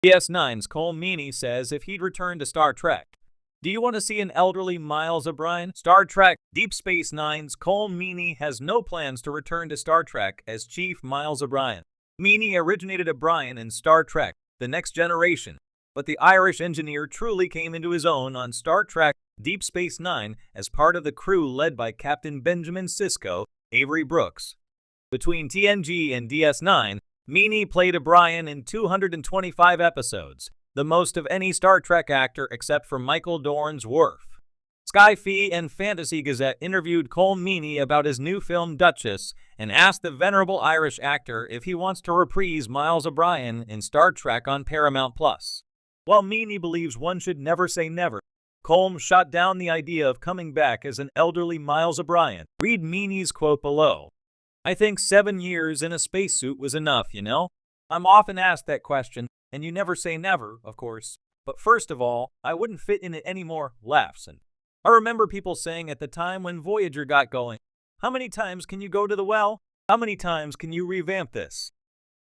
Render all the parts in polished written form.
DS9’s Colm Meaney says if he'd return to Star Trek. Do you want to see an elderly Miles O'Brien? Star Trek Deep Space Nine's Colm Meaney has no plans to return to Star Trek as Chief Miles O'Brien. Meaney originated O'Brien in Star Trek The Next Generation, but the Irish engineer truly came into his own on Star Trek Deep Space Nine as part of the crew led by Captain Benjamin Sisko, Avery Brooks. Between TNG and DS9, Meaney played O'Brien in 225 episodes, the most of any Star Trek actor except for Michael Dorn's Worf. Sci-Fi and Fantasy Gazette interviewed Colm Meaney about his new film Duchess and asked the venerable Irish actor if he wants to reprise Miles O'Brien in Star Trek on Paramount+. While Meaney believes one should never say never, Colm shot down the idea of coming back as an elderly Miles O'Brien. Read Meaney's quote below. "I think 7 years in a spacesuit was enough, you know? I'm often asked that question, and you never say never, of course. But first of all, I wouldn't fit in it anymore," laughs. And I remember people saying at the time when Voyager got going, "How many times can you go to the well? How many times can you revamp this?"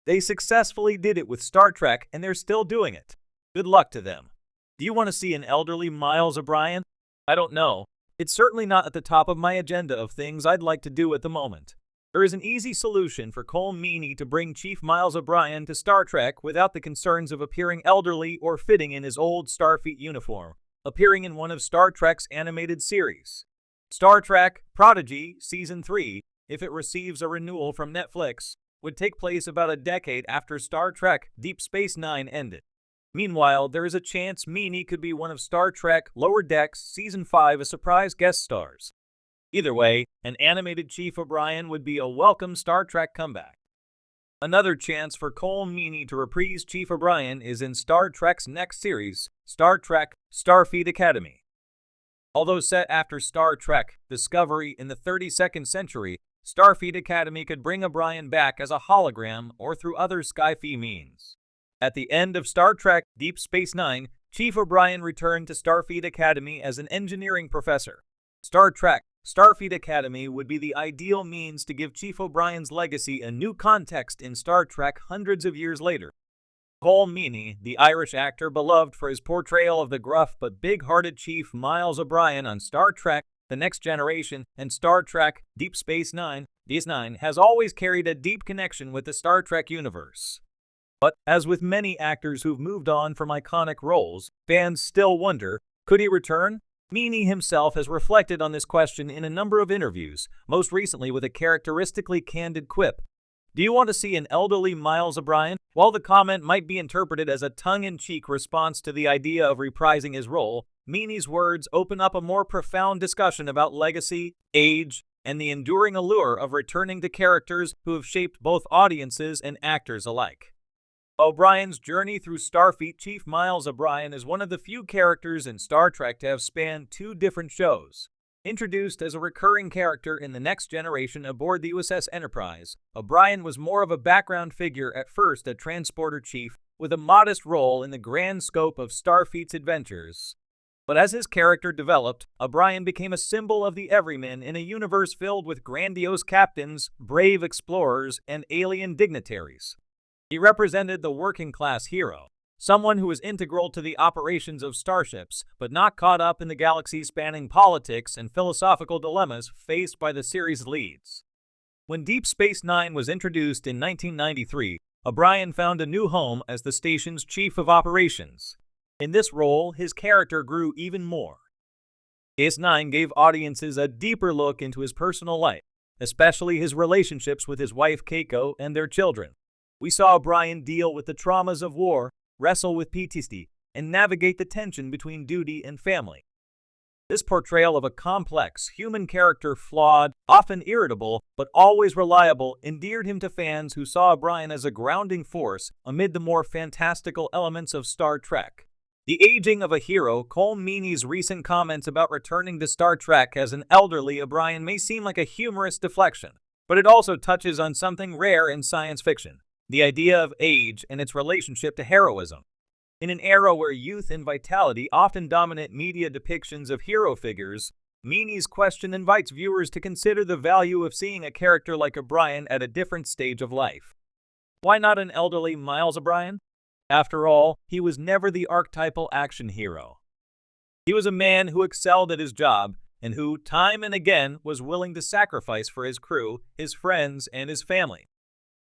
They successfully did it with Star Trek, and they're still doing it. Good luck to them. Do you want to see an elderly Miles O'Brien? I don't know. It's certainly not at the top of my agenda of things I'd like to do at the moment. There is an easy solution for Colm Meaney to bring Chief Miles O'Brien to Star Trek without the concerns of appearing elderly or fitting in his old Starfleet uniform, appearing in one of Star Trek's animated series. Star Trek Prodigy Season 3, if it receives a renewal from Netflix, would take place about a decade after Star Trek Deep Space Nine ended. Meanwhile, there is a chance Meaney could be one of Star Trek Lower Decks Season 5 as surprise guest stars. Either way, an animated Chief O'Brien would be a welcome Star Trek comeback. Another chance for Colm Meaney to reprise Chief O'Brien is in Star Trek's next series, Star Trek Starfleet Academy. Although set after Star Trek Discovery in the 32nd century, Starfleet Academy could bring O'Brien back as a hologram or through other sci-fi means. At the end of Star Trek Deep Space Nine, Chief O'Brien returned to Starfleet Academy as an engineering professor. Star Trek Starfleet Academy would be the ideal means to give Chief O'Brien's legacy a new context in Star Trek hundreds of years later. Colm Meaney, the Irish actor beloved for his portrayal of the gruff but big-hearted Chief Miles O'Brien on Star Trek The Next Generation and Star Trek Deep Space Nine, DS9 has always carried a deep connection with the Star Trek universe. But, as with many actors who've moved on from iconic roles, fans still wonder, could he return? Meaney himself has reflected on this question in a number of interviews, most recently with a characteristically candid quip. "Do you want to see an elderly Miles O'Brien?" While the comment might be interpreted as a tongue-in-cheek response to the idea of reprising his role, Meaney's words open up a more profound discussion about legacy, age, and the enduring allure of returning to characters who have shaped both audiences and actors alike. O'Brien's journey through Starfleet. Chief Miles O'Brien is one of the few characters in Star Trek to have spanned 2 different shows. Introduced as a recurring character in The Next Generation aboard the USS Enterprise, O'Brien was more of a background figure, at first a transporter chief, with a modest role in the grand scope of Starfleet's adventures. But as his character developed, O'Brien became a symbol of the everyman in a universe filled with grandiose captains, brave explorers, and alien dignitaries. He represented the working-class hero, someone who was integral to the operations of starships, but not caught up in the galaxy-spanning politics and philosophical dilemmas faced by the series' leads. When Deep Space Nine was introduced in 1993, O'Brien found a new home as the station's chief of operations. In this role, his character grew even more. DS9 gave audiences a deeper look into his personal life, especially his relationships with his wife Keiko and their children. We saw O'Brien deal with the traumas of war, wrestle with PTSD, and navigate the tension between duty and family. This portrayal of a complex human character, flawed, often irritable, but always reliable, endeared him to fans who saw O'Brien as a grounding force amid the more fantastical elements of Star Trek. The aging of a hero. Colm Meaney's recent comments about returning to Star Trek as an elderly O'Brien may seem like a humorous deflection, but it also touches on something rare in science fiction: the idea of age and its relationship to heroism. In an era where youth and vitality often dominate media depictions of hero figures, Meaney's question invites viewers to consider the value of seeing a character like O'Brien at a different stage of life. Why not an elderly Miles O'Brien? After all, he was never the archetypal action hero. He was a man who excelled at his job and who, time and again, was willing to sacrifice for his crew, his friends, and his family.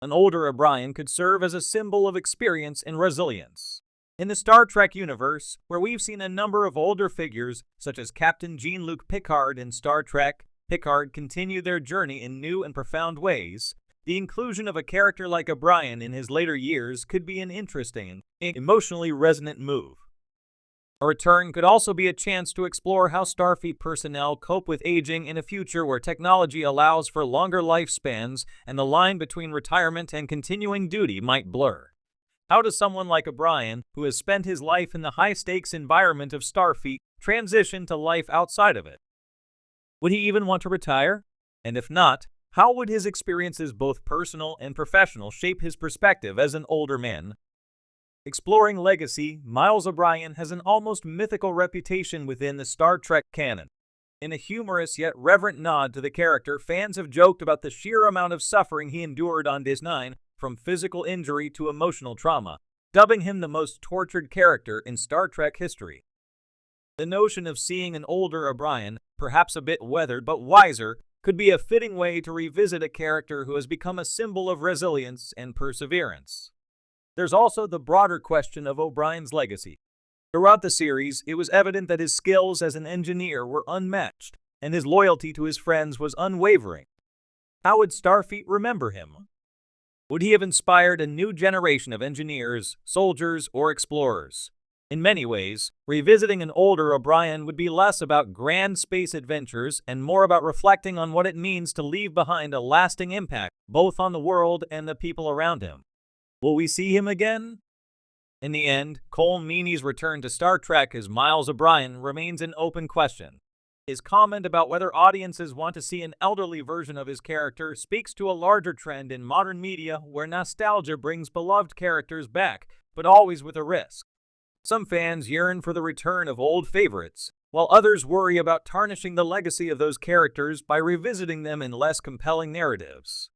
An older O'Brien could serve as a symbol of experience and resilience. In the Star Trek universe, where we've seen a number of older figures, such as Captain Jean-Luc Picard in Star Trek, Picard continue their journey in new and profound ways, the inclusion of a character like O'Brien in his later years could be an interesting and emotionally resonant move. A return could also be a chance to explore how Starfleet personnel cope with aging in a future where technology allows for longer lifespans and the line between retirement and continuing duty might blur. How does someone like O'Brien, who has spent his life in the high-stakes environment of Starfleet, transition to life outside of it? Would he even want to retire? And if not, how would his experiences, both personal and professional, shape his perspective as an older man? Exploring legacy, Miles O'Brien has an almost mythical reputation within the Star Trek canon. In a humorous yet reverent nod to the character, fans have joked about the sheer amount of suffering he endured on DS9, from physical injury to emotional trauma, dubbing him the most tortured character in Star Trek history. The notion of seeing an older O'Brien, perhaps a bit weathered but wiser, could be a fitting way to revisit a character who has become a symbol of resilience and perseverance. There's also the broader question of O'Brien's legacy. Throughout the series, it was evident that his skills as an engineer were unmatched, and his loyalty to his friends was unwavering. How would Starfleet remember him? Would he have inspired a new generation of engineers, soldiers, or explorers? In many ways, revisiting an older O'Brien would be less about grand space adventures and more about reflecting on what it means to leave behind a lasting impact, both on the world and the people around him. Will we see him again? In the end, Colm Meaney's return to Star Trek as Miles O'Brien remains an open question. His comment about whether audiences want to see an elderly version of his character speaks to a larger trend in modern media where nostalgia brings beloved characters back, but always with a risk. Some fans yearn for the return of old favorites, while others worry about tarnishing the legacy of those characters by revisiting them in less compelling narratives.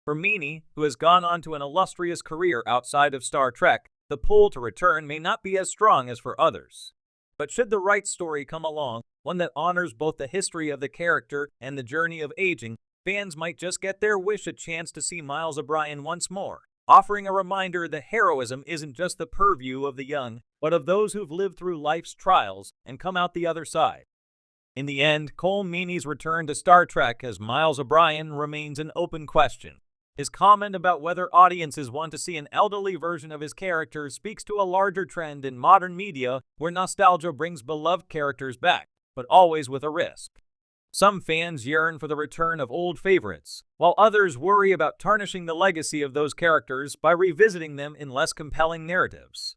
For Meaney, who has gone on to an illustrious career outside of Star Trek, the pull to return may not be as strong as for others. But should the right story come along, one that honors both the history of the character and the journey of aging, fans might just get their wish a chance to see Miles O'Brien once more, offering a reminder that heroism isn't just the purview of the young, but of those who've lived through life's trials and come out the other side. In the end, Colm Meaney's return to Star Trek as Miles O'Brien remains an open question. His comment about whether audiences want to see an elderly version of his character speaks to a larger trend in modern media where nostalgia brings beloved characters back, but always with a risk. Some fans yearn for the return of old favorites, while others worry about tarnishing the legacy of those characters by revisiting them in less compelling narratives.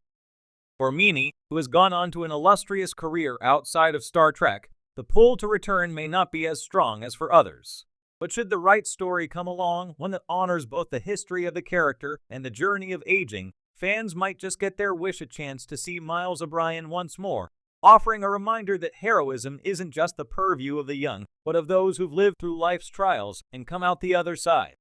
For Meaney, who has gone on to an illustrious career outside of Star Trek, the pull to return may not be as strong as for others. But should the right story come along, one that honors both the history of the character and the journey of aging, fans might just get their wish a chance to see Miles O'Brien once more, offering a reminder that heroism isn't just the purview of the young, but of those who've lived through life's trials and come out the other side.